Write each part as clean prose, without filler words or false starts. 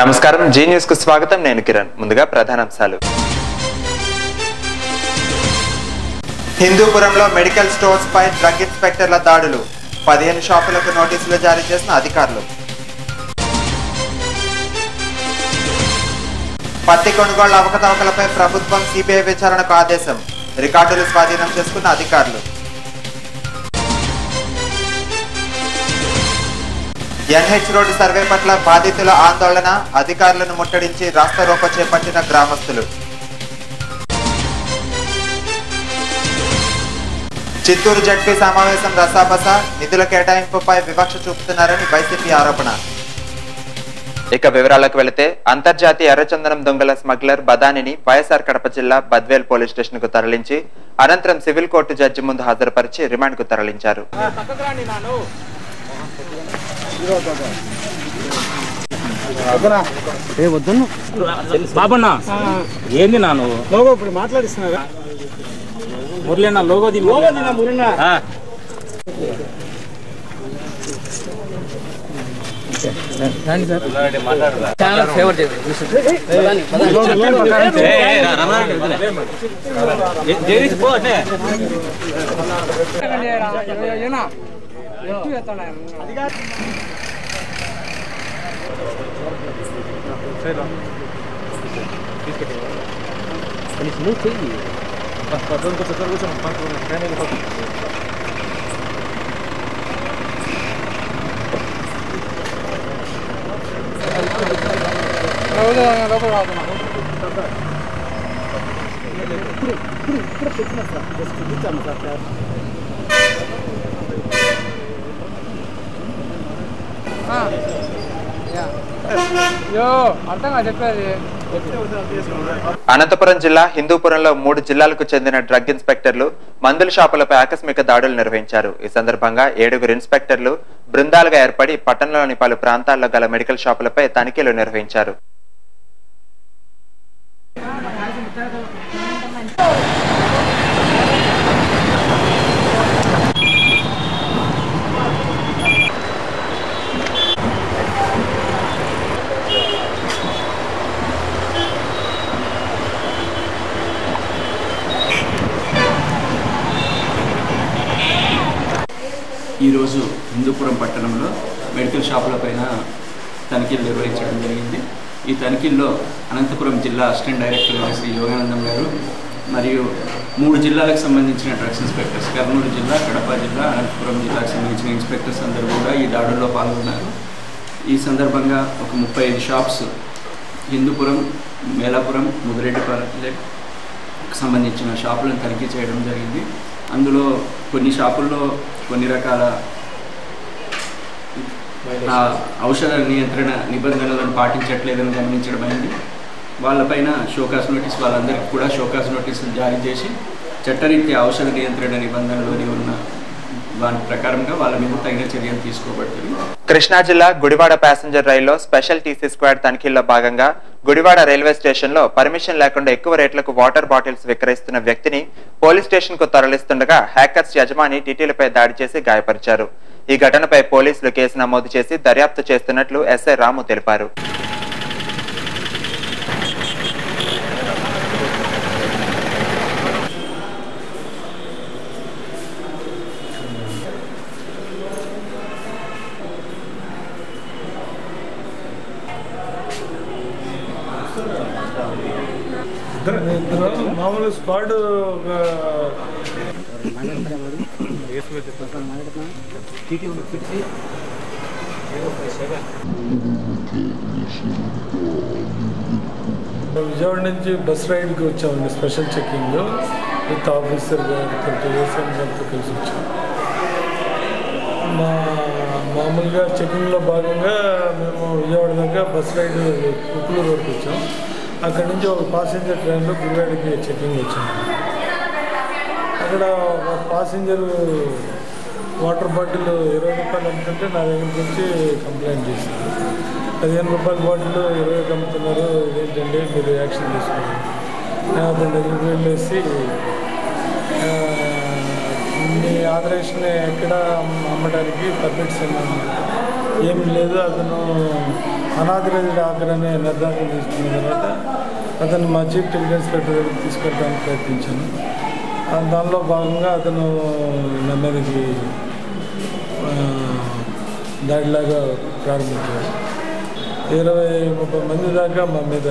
నమస్కారం G news కు స్వాగతం నేను కిరణ్ ముందుగా ప్రధానాంశాలు హిందూపురంలో మెడికల్ స్టోర్స్ పై డ్రగ్ ఇన్స్పెక్టర్ల దాడులు 15 షాపులకు నోటీసులు జారీ చేసిన అధికారులు పత్తి కొనుగోళ్ల అవకతవకలపై ప్రభుత్వం సిబిఐ విచారణకు ఆదేశం రికార్డులు స్వాధీనం చేసుకున్న అధికారులు ఎన్హెచ్ రోడ్డు సర్వే పట్ల బాధితుల ఆందోళన అధికారులను ముట్టడించి రాస్తారోకో చేపట్టిన గ్రామస్తులు చిత్తూరు జడ్పీ సమావేశం రసాబస నిధుల కేటాయింపుపై వివక్ష చూపుతున్నారని వైసీపీ ఆరోపణ ఇక వివరాలకు వెళితే అంతర్జాతీయ ఎర్రచందనం దొంగల స్మగ్లర్ బదానిని వైఎస్ఆర్ కడప జిల్లా బద్వేల్ పోలీస్ స్టేషన్ కు తరలించి అనంతరం సివిల్ కోర్టు జడ్జి ముందు హాజరుపరిచి రిమాండ్ కు తరలించారు బాబన్నా ఏంది నా నువ్వు లోగో ఇప్పుడు మాట్లాడిస్తున్నారా మురళీనా లోగో అనంతపురం జిల్లా హిందూపురంలో 3 జిల్లాలకు చెందిన డ్రగ్ ఇన్స్పెక్టర్లు మందుల షాపులపై ఆకస్మిక దాడులు నిర్వహించారు. ఈ సందర్భంగా 7 ఇన్స్పెక్టర్లు బృందాలుగా ఏర్పడి పట్టణంలోని పలు ప్రాంతాల్లో గల మెడికల్ షాపులపై తనిఖీలు నిర్వహించారు. ఈరోజు హిందూపురం పట్టణంలో మెడికల్ షాపుల పైన తనిఖీలు నిర్వహించడం జరిగింది. ఈ తనిఖీల్లో అనంతపురం జిల్లా అసిస్టెంట్ డైరెక్టర్ శ్రీ యోగానందం గారు మరియు 3 జిల్లాలకు సంబంధించిన డ్రగ్స్ ఇన్స్పెక్టర్స్ కర్నూలు జిల్లా, కడప జిల్లా, అనంతపురం జిల్లాకు సంబంధించిన ఇన్స్పెక్టర్స్ అందరూ కూడా ఈ దాడుల్లో పాల్గొన్నారు. ఈ సందర్భంగా ఒక 35 షాప్స్ హిందూపురం, మేలాపురం, ముదిరెడ్డిపల్లెకు సంబంధించిన షాపులను తనిఖీ చేయడం జరిగింది. అందులో కొన్ని షాపుల్లో కొన్ని రకాల ఔషధ నియంత్రణ నిబంధనలను పాటించట్లేదని గమనించడమైంది. వాళ్ళపైన షోకాస్ నోటీస్, వాళ్ళందరికీ కూడా షోకాస్ నోటీసులు జారీ చేసి చట్టరీత్యా ఔషధ నియంత్రణ నిబంధనలోని ఉన్న దాని ప్రకారంగా వాళ్ళ మీద తగిన చర్యలు తీసుకోబడుతుంది. కృష్ణా జిల్లా గుడివాడ ప్యాసింజర్ రైల్లో స్పెషల్ టీసీ స్క్వాడ్ తనిఖీల్లో భాగంగా గుడివాడ రైల్వే స్టేషన్ లో పర్మిషన్ లేకుండా ఎక్కువ రేట్లకు వాటర్ బాటిల్స్ విక్రయిస్తున్న వ్యక్తిని పోలీస్ స్టేషన్ కు తరలిస్తుండగా హ్యాకర్స్ యజమాని టీటీలపై దాడి చేసి గాయపరిచారు. ఈ ఘటనపై పోలీసులు కేసు నమోదు చేసి దర్యాప్తు చేస్తున్నట్లు ఎస్ఐ రాము తెలిపారు. మామూలు స్క్వాడ్ విజయవాడ నుంచి బస్ రైడ్కి వచ్చామండి. స్పెషల్ చెకింగ్ విత్ ఆఫీసర్ గారితో ఏసీఎం గారితో కలిసి వచ్చాం. మామూలుగా చెకింగ్లో భాగంగా మేము విజయవాడ దాకా బస్ రైడ్ ఉప్పులూరు రోడ్కి వచ్చాం. అక్కడి నుంచి ఒక పాసింజర్ ట్రైన్లో గుడివాడకి చెకింగ్ వచ్చింది. అక్కడ ఒక పాసింజర్ వాటర్ బాటిల్ 20 రూపాయలు అమ్ముతుంటే నా దగ్గరికి వచ్చి కంప్లైంట్ చేసింది. 15 రూపాయల బాటిల్ 20 అమ్ముతున్నారు, ఇదేంటండి మీరు యాక్షన్ తీసుకున్నారు. నేను అతని దగ్గరికి వెళ్ళేసి మీ ఆథరైజేషన్ ఎక్కడ అమ్మడానికి పర్మిట్స్ ఏమీ లేదు, అతను అనాథరైజ్డ్ ఆఖరి అనే నిర్ధారణ తీసుకున్న తర్వాత అతను మా చీఫ్ టెక్నికల్ ఇన్స్పెక్టర్ దగ్గరికి తీసుకెళ్ళడానికి ప్రయత్నించాను. దానిలో భాగంగా అతను నా మీదకి దాడిలాగా ప్రారంభించాడు. 20-30 మంది దాకా మా మీద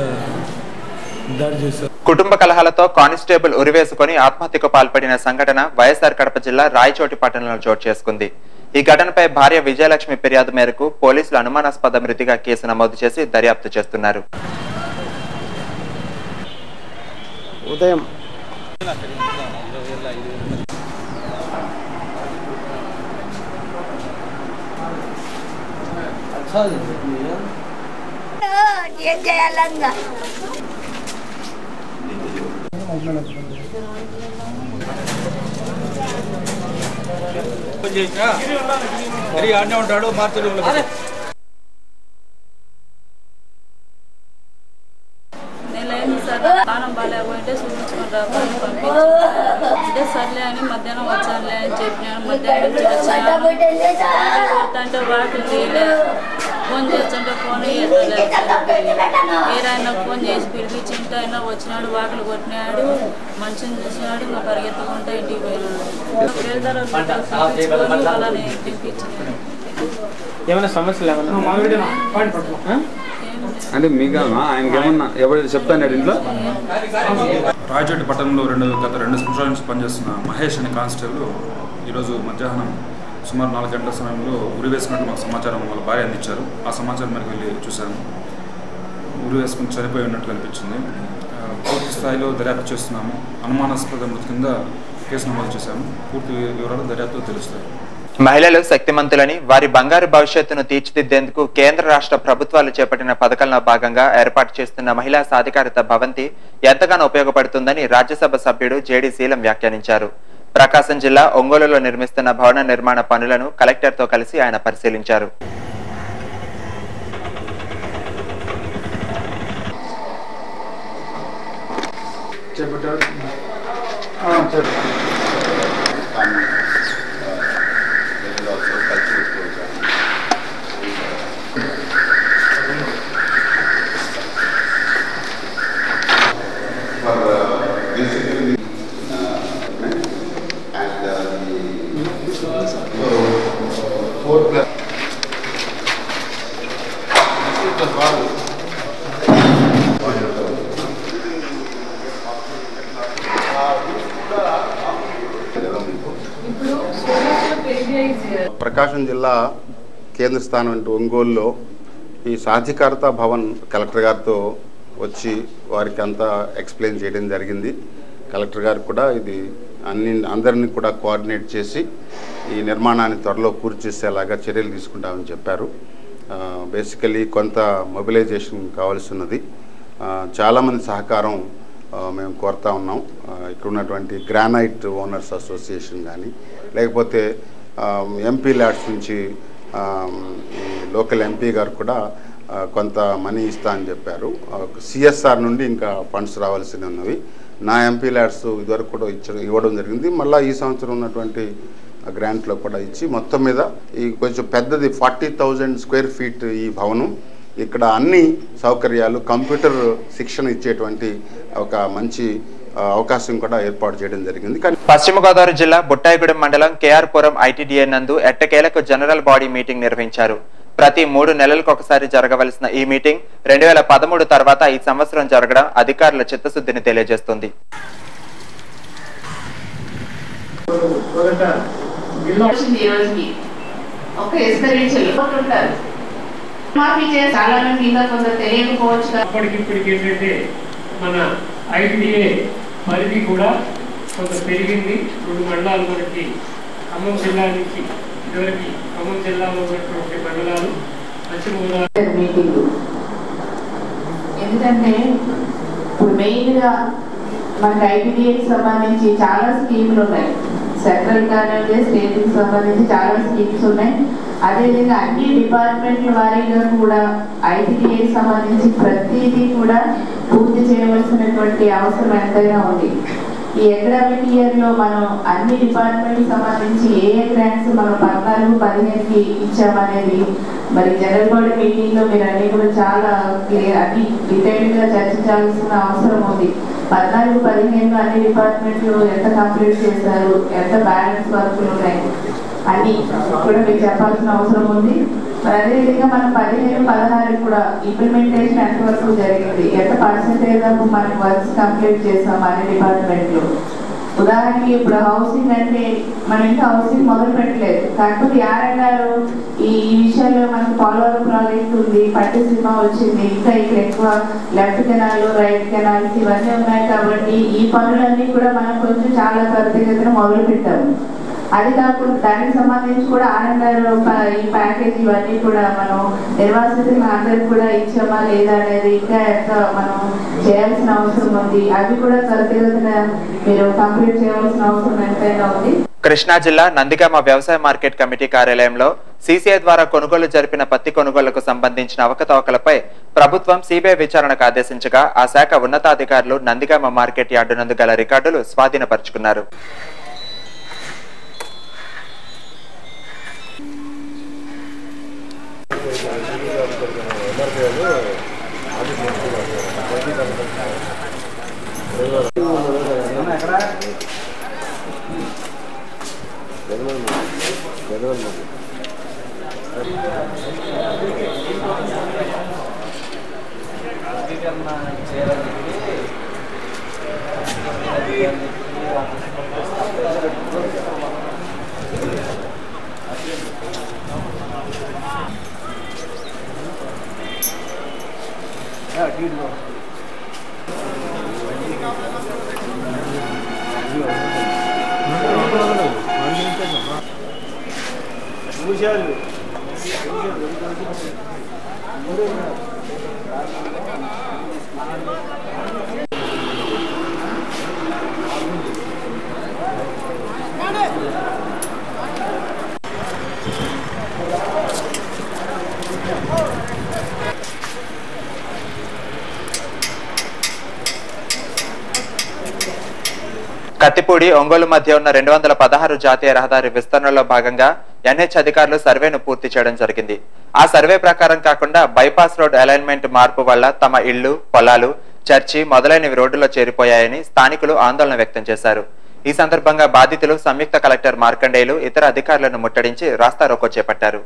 దాడి చేశారు. కుటుంబ కలహాలతో కానిస్టేబుల్ ఉరివేసుకుని ఆత్మహత్యకు పాల్పడిన సంఘటన వైఎస్ఆర్ కడప జిల్లా రాయచోటి పట్టణంలో చోటు చేసుకుంది. ఈ ఘటనపై భార్య విజయలక్ష్మి ఫిర్యాదు మేరకు పోలీసులు అనుమానాస్పద మృతిగా కేసు నమోదు చేసి దర్యాప్తు చేస్తున్నారు. ఉదయం ఆడనే ఉంటాడు మార్చి పానం బాగాలేకపోయింటే చూపించుకుంటా పంపించు అంటే సర్లే అని మధ్యాహ్నం వచ్చానులే అని చెప్పినాను. మధ్యాహ్నం నుంచి వచ్చాను వాకిలు తీయలే, ఫోన్ చేస్తుంటే ఫోన్ ఏరైనా ఫోన్ చేసి పిలిపించి ఇంటి అయినా వచ్చినాడు, వాకిలు కొట్టినాడు, మనిషిని చూసినాడు, ఇంకా పరిగెత్తుకుంటా ఇంటికి పోయినాడు. వెళ్తారు వాళ్ళని తెప్పించినాడు. ఏమైనా సమస్యలు అంటే మీకు ఆయనకి ఏమన్నా ఎవరు చెప్తాను ఇంట్లో. రాయచోటి పట్టణంలో గత 2 సంవత్సరాల నుంచి పనిచేస్తున్న మహేష్ అనే కానిస్టేబుల్ ఈరోజు మధ్యాహ్నం సుమారు 4 గంటల సమయంలో ఉరి వేసుకున్నట్టు మాకు సమాచారం వాళ్ళ భార్య అందించారు. ఆ సమాచారం మేరకు వెళ్ళి చూశాను. ఉరి వేసుకుని చనిపోయి ఉన్నట్టు అనిపించింది. పూర్తి స్థాయిలో దర్యాప్తు చేస్తున్నాము. అనుమానాస్పద మృతి కింద కేసు నమోదు చేశాము. పూర్తి వివరాలు దర్యాప్తులో తెలుస్తాయి. మహిళలు శక్తిమంతులని, వారి బంగారు భవిష్యత్తును తీర్చిదిద్దేందుకు కేంద్ర రాష్ట్ర ప్రభుత్వాలు చేపట్టిన పథకాల్లో భాగంగా ఏర్పాటు చేస్తున్న మహిళా సాధికారిత భవంతి ఎంతగానో ఉపయోగపడుతుందని రాజ్యసభ సభ్యుడు జేడీ శీలం వ్యాఖ్యానించారు. ప్రకాశం జిల్లా ఒంగోలులో నిర్మిస్తున్న భవన నిర్మాణ పనులను కలెక్టర్తో కలిసి ఆయన పరిశీలించారు. ప్రకాశం జిల్లా కేంద్ర స్థానం ఒంగోలులో ఈ సాధికారత భవన్ కలెక్టర్ గారితో వచ్చి వారికి అంతా ఎక్స్ప్లెయిన్ చేయడం జరిగింది. కలెక్టర్ గారు కూడా ఇది అందరినీ కూడా కోఆర్డినేట్ చేసి ఈ నిర్మాణాన్ని త్వరలో పూర్తి చేసేలాగా చర్యలు తీసుకుంటామని చెప్పారు. బేసికలీ కొంత మొబిలైజేషన్ కావాల్సినది. చాలామంది సహకారం మేము కోరుతా ఉన్నాం. ఇక్కడ ఉన్నటువంటి గ్రానైట్ ఓనర్స్ అసోసియేషన్ కానీ, లేకపోతే ఎంపీ ల్యాడ్స్ నుంచి ఈ లోకల్ ఎంపీ గారు కూడా కొంత మనీ ఇస్తా అని చెప్పారు. సిఎస్ఆర్ నుండి ఇంకా ఫండ్స్ రావాల్సి ఉన్నవి. నా ఎంపీ ల్యాడ్స్ ఇదివరకు కూడా ఇవ్వడం జరిగింది. మళ్ళీ ఈ సంవత్సరం ఉన్నటువంటి గ్రాంట్లో కూడా ఇచ్చి మొత్తం మీద ఈ కొంచెం పెద్దది 40,000 స్క్వేర్ ఫీట్ ఈ భవనం. ఇక్కడ అన్ని సౌకర్యాలు, కంప్యూటర్ శిక్షణ ఇచ్చేటువంటి ఒక మంచి అవకాశం కూడా ఏర్పాటు చేయడం జరిగింది. పశ్చిమ గోదావరి జిల్లా బుట్టాయిగూడెం మండలం కేఆర్పురం ఐటీడీఏ నందు ఎట్టకేలకు జనరల్ బాడీ మీటింగ్ నిర్వహించారు. ప్రతి 3 నెలలకు ఒకసారి జరగవలసిన ఈ మీటింగ్ 2013 తర్వాత ఈ సంవత్సరం జరగడం అధికారుల చిత్తశుద్ధిని తెలియజేస్తుంది. మన ఐటీడీఏ పరిధి కూడా కొంత పెరిగింది. 2 మండలాలు మనకి ఖమ్మం జిల్లా నుంచి ఇదివరకు ఖమ్మం జిల్లాలో ఉన్నటువంటి మండలాలు పశ్చిమ గోదావరి మీటింగ్. ఎందుకంటే ఇప్పుడు మెయిన్గా మనకి ఐటీడీఏకి సంబంధించి చాలా స్కీములు ఉన్నాయి. సెంట్రల్ కానివ్వండి, స్టేట్కి సంబంధించి చాలా స్కీమ్స్ ఉన్నాయి. అదేవిధంగా అన్ని డిపార్ట్మెంట్ల వారీగా కూడా ఐటీడీఏకి సంబంధించి ప్రతిదీ కూడా పూర్తి చేయవలసినటువంటి అవసరం ఎంతైనా ఉంది. ఈ అకాడమిక్ ఇయర్లో మనం అన్ని డిపార్ట్మెంట్కి సంబంధించి ఏ గ్రాంట్స్ మనం 14-15కి ఇచ్చామనేది మరి జనరల్ బాడీ మీటింగ్లో మీరు అన్ని కూడా చాలా అన్ని డీటెయిల్గా చర్చించాల్సిన అవసరం ఉంది. 14-15 అన్ని డిపార్ట్మెంట్లు ఎంత కంప్లీట్ చేశారు, ఎంత బ్యాలెన్స్ వర్క్లు ఉన్నాయి అన్ని కూడా మీకు చెప్పాల్సిన అవసరం ఉంది. మరి అదేవిధంగా మనం 15-16 కూడా ఇంప్లిమెంటేషన్ ఎంతవరకు జరిగింది, ఎంత పర్సెంటేజ్ ఆఫ్ మనం వర్క్స్ కంప్లీట్ చేసాం అన్ని డిపార్ట్మెంట్లు. ఉదాహరణకి ఇప్పుడు హౌసింగ్ అంటే మనం ఇంకా హౌసింగ్ మొదలు పెట్టలేదు, కాకపోతే యారంటారు ఈ విషయాల్లో మనకు పోలవరం ప్రాజెక్ట్ ఉంది, పట్టిసీమ వచ్చింది, ఇంకా ఇక్కడ ఎక్కువ లెఫ్ట్ కెనాల్ రైట్ కెనాల్స్ ఇవన్నీ ఉన్నాయి. కాబట్టి ఈ పనులన్నీ కూడా మనం కొంచెం చాలా త్వరితగతిన మొదలు పెట్టాము. అది కాకుండా దానికి సంబంధించి కూడా ఆనందాలు ఈ ప్యాకేజ్ ఇవన్నీ కూడా మనం నిర్వాసితులు అందరికి కూడా ఇచ్చామా లేదా అనేది ఇంకా ఎంత మనం చేయాల్సిన అవసరం ఉంది. అవి కూడా త్వరితగతిన మీరు కంప్లీట్ చేయాల్సిన అవసరం ఎంతైనా ఉంది. కృష్ణా జిల్లా నందిగామ వ్యవసాయ మార్కెట్ కమిటీ కార్యాలయంలో సీసీఐ ద్వారా కొనుగోలు జరిపిన పత్తి కొనుగోలుకు సంబంధించిన అవకతవకలపై ప్రభుత్వం సిబిఐ విచారణకు ఆదేశించగా ఆ శాఖ ఉన్నతాధికారులు నందిగామ మార్కెట్ యార్డు నందు గల రికార్డులు స్వాధీనపరుచుకున్నారు. కత్తిపూడి ఒంగోలు మధ్య ఉన్న 216 జాతీయ రహదారి విస్తరణలో భాగంగా ఎన్హెచ్ అధికారులు సర్వేను పూర్తి చేయడం జరిగింది. ఆ సర్వే ప్రకారం కాకుండా బైపాస్ రోడ్ అలైన్మెంట్ మార్పు వల్ల తమ ఇళ్లు, పొలాలు, చర్చి మొదలైనవి రోడ్డులో చేరిపోయాయని స్థానికులు ఆందోళన వ్యక్తం చేశారు. ఈ సందర్భంగా బాధితులు సంయుక్త కలెక్టర్ మార్కండేయులు ఇతర అధికారులను ముట్టడించి రాస్తారోకో చేపట్టారు.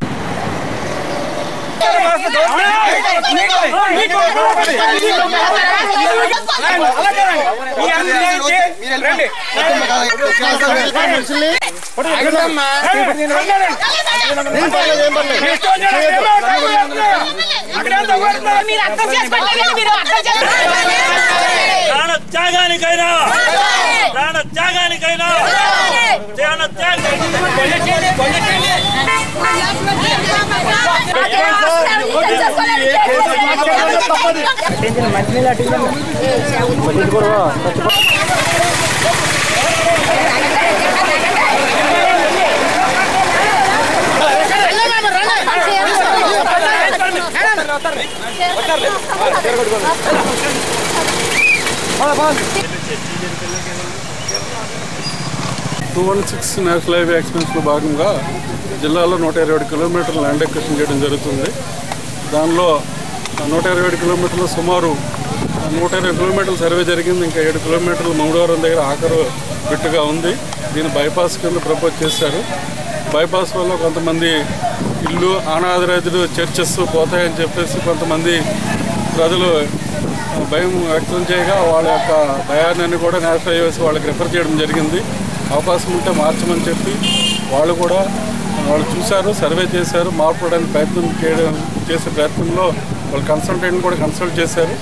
నేషనల్ హైవే ఎక్స్పెన్స్లో భాగంగా జిల్లాలో 127 కిలోమీటర్ల ల్యాండ్ ఎక్విజిషన్ చేయడం జరుగుతుంది. దానిలో 127 కిలోమీటర్లు సుమారు 120 కిలోమీటర్లు సర్వే జరిగింది. ఇంకా 7 కిలోమీటర్లు మౌడవరం దగ్గర ఆఖరు బిట్టుగా ఉంది. దీన్ని బైపాస్ కింద ప్రపోజ్ చేశారు. బైపాస్ వల్ల కొంతమంది ఇల్లు, అనాథరైతులు, చర్చెస్ పోతాయని చెప్పేసి కొంతమంది ప్రజలు భయం వ్యక్తం చేయగా వాళ్ళ యొక్క భయాన్ని కూడా నేషనల్ హైవేస్ వాళ్ళకి రిఫర్ చేయడం జరిగింది. అవకాశం ఉంటే మార్చమని చెప్పి వాళ్ళు చూశారు, సర్వే చేశారు, మార్పడానికి చేసే ప్రయత్నంలో వాళ్ళు కన్సల్టెంట్ని కూడా కన్సల్ట్ చేశారు.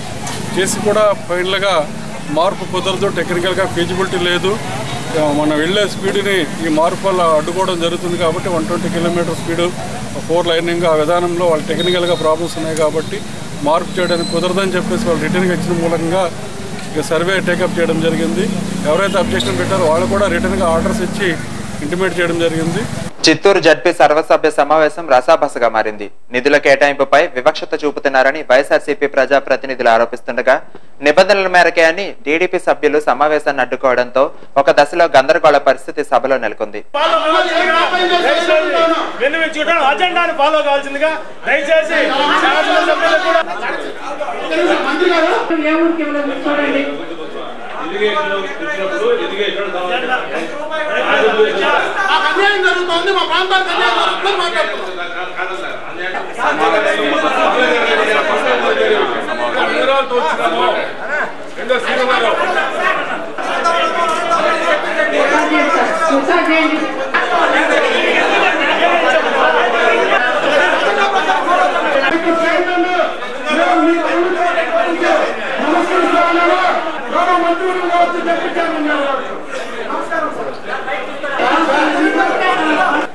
చేసి కూడా ఫైనల్గా మార్పు కుదరదు, టెక్నికల్గా ఫీజిబిలిటీ లేదు, మనం వెళ్ళే స్పీడ్ని ఈ మార్పు వల్ల అడ్డుకోవడం జరుగుతుంది కాబట్టి 120 కిలోమీటర్ స్పీడు 4 లైనింగ్ ఆ విధానంలో వాళ్ళు టెక్నికల్గా ప్రాబ్లమ్స్ ఉన్నాయి కాబట్టి మార్పు చేయడానికి కుదరదని చెప్పేసి వాళ్ళు రిటర్న్గా ఇచ్చిన మూలంగా ఇక సర్వే టేకప్ చేయడం జరిగింది. ఎవరైతే అబ్జెక్షన్ పెట్టారో వాళ్ళు కూడా రిటర్న్గా ఆర్డర్స్ ఇచ్చి ఇంటిమేట్ చేయడం జరిగింది. చిత్తూరు జడ్పీ సర్వసభ్య సమావేశం రసాబసగా మారింది. నిధుల కేటాయింపుపై వివక్షత చూపుతున్నారని వైఎస్ఆర్సీపీ ప్రజాప్రతినిధులు ఆరోపిస్తుండగా నిబంధనల మేరకే అని టీడీపీ సభ్యులు సమావేశాన్ని అడ్డుకోవడంతో ఒక దశలో గందరగోళ పరిస్థితి సభలో నెలకొంది.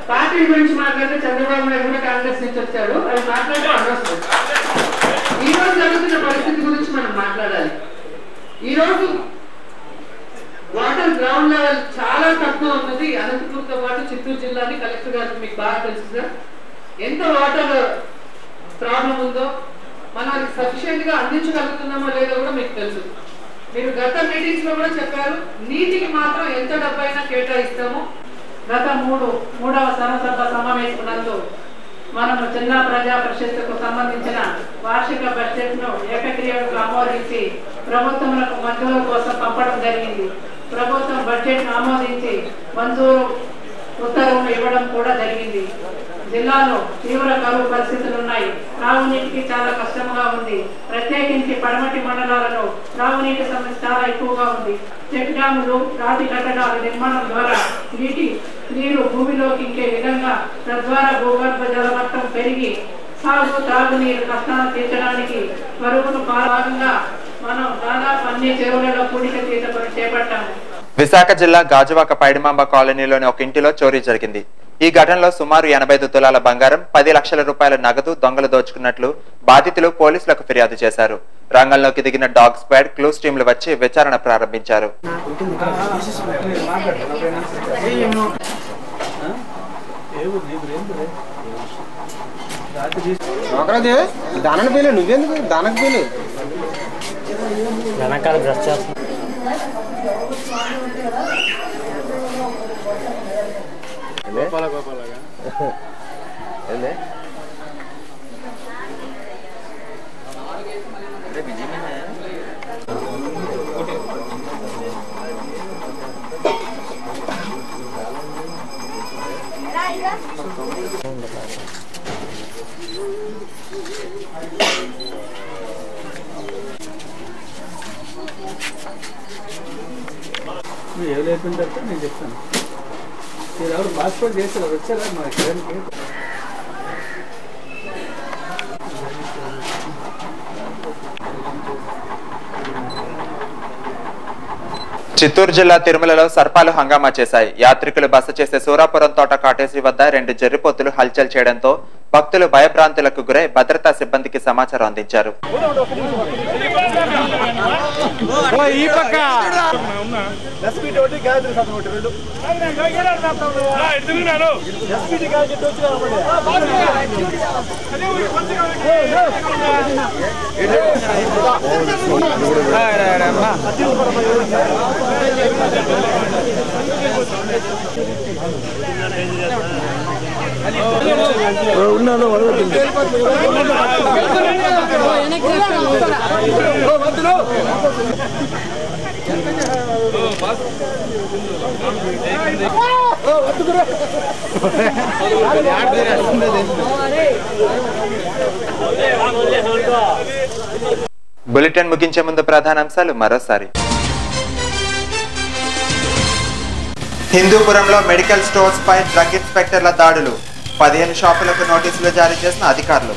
పార్టీ గురించి మాట్లాడితే చంద్రబాబు నాయుడు కూడా కాంగ్రెస్ నుంచి వచ్చాడు. అది మాట్లాడితే అనవసరం. ఈ రోజు జరుగుతున్న పరిస్థితి గురించి మనం మాట్లాడాలి. ఈ రోజు వాటర్ గ్రౌండ్ లెవెల్ చాలా తక్కువ ఉన్నది. అనంతపూర్తో పాటు చిత్తూరు జిల్లాని కలెక్టర్ గారికి మీకు బాగా తెలుసు సార్. ఎంత వాటర్ ప్రాబ్లం ఉందో మనం అది సఫిషియెంట్ గా అందించగలుగుతున్నామో లేదో కూడా మీకు తెలుసు. మీరు గత మీటింగ్స్ లో కూడా చెప్పారు, నీటికి మాత్రం ఎంత డబ్బైనా కేటాయిస్తాము. గత మూడవ సర్వసభ సమావేశంలో మనము జిల్లా ప్రజా పరిషత్తుకు సంబంధించిన వార్షిక బడ్జెట్ ను ఏకగ్రీవంగా ఆమోదించి ప్రభుత్వములకు మంజూరు కోసం పంపడం జరిగింది. ప్రభుత్వం బడ్జెట్ ను ఆమోదించి మంజూరు ఉత్తర్వులు ఇవ్వడం కూడా జరిగింది. జిల్లాలో తీవ్ర కరువు పరిస్థితులు ఉన్నాయి. త్రాగునీటికి చాలా కష్టంగా ఉంది. ప్రత్యేకించి పడమటి మండలాలలో త్రాగునీటి సమస్య చాలా ఎక్కువగా ఉంది. చెక్ డ్యాములు, రాతి కట్టడాల నిర్మాణం ద్వారా నీరు భూమిలోకి ఇంకే విధంగా తద్వారా భూగర్భ జల మట్టం పెరిగి సాగు త్రాగునీరు కష్టాలను తీర్చడానికి కరువును భాగంగా మనం దాదాపు అన్ని చెరువులలో పూడిక తీత చేపట్టాము. విశాఖ జిల్లా గాజువాక పైడిమాంబ కాలనీలోని ఒక ఇంటిలో చోరీ జరిగింది. ఈ ఘటనలో సుమారు 85 తులాల బంగారం, 10 లక్షల రూపాయల నగదు దొంగలు దోచుకున్నట్లు బాధితులు పోలీసులకు ఫిర్యాదు చేశారు. రంగంలోకి దిగిన డాగ్ స్క్వాడ్, క్లూస్ టీంలు వచ్చి విచారణ ప్రారంభించారు. ఎవరు అయిపోయిన తర్వాత నేను చెప్తాను. మీరు ఎవరు పాస్పోర్ట్ చేస్తారు వచ్చారా మా కిరణ్కి? చిత్తూరు జిల్లా తిరుమలలో సర్పాలు హంగామా చేశాయి. యాత్రికులు బస చేసే సూరాపురం తోట కాటేజీ వద్ద 2 జర్రిపోతులు హల్చల్ చేయడంతో భక్తులు భయభ్రాంతులకు గురై భద్రతా సిబ్బందికి సమాచారం అందించారు. బులెటిన్ ముగించే ముందు ప్రధానాంశాలు మరోసారి. హిందూపురంలో మెడికల్ స్టోర్స్ పై డ్రగ్ ఇన్స్పెక్టర్ల దాడులు, 15 షాపులకు నోటీసులు జారీ చేసిన అధికారులు.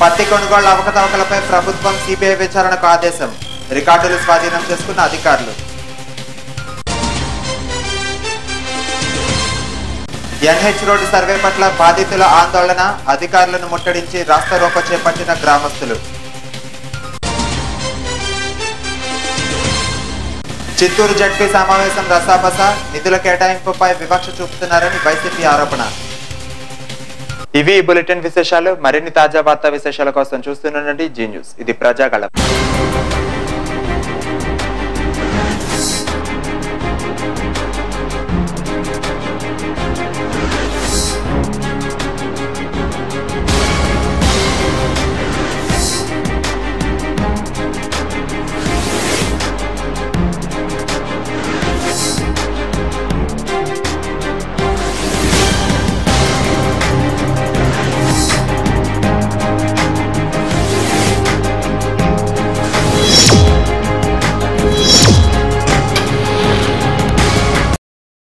పత్తి కొనుగోళ్ల అవకతవకలపై ప్రభుత్వం సిబిఐ విచారణకు ఆదేశం, రికార్డులు స్వాధీనం చేసుకున్న అధికారులు. ఎన్హెచ్ రోడ్డు సర్వే పట్ల బాధితుల ఆందోళన, అధికారులను ముట్టడించి రాస్తారోకో చేపట్టిన గ్రామస్తులు. చిత్తూరు జడ్పీ సమావేశం రసాబస, నిధుల కేటాయింపుపై వివక్ష చూపుతున్నారని వైసీపీ ఆరోపణ. ఇవి ఈ బులెటిన్ విశేషాలు. మరిన్ని తాజా వార్తా విశేషాల కోసం చూస్తుండండి జీ న్యూస్. ఇది ప్రజాగళం.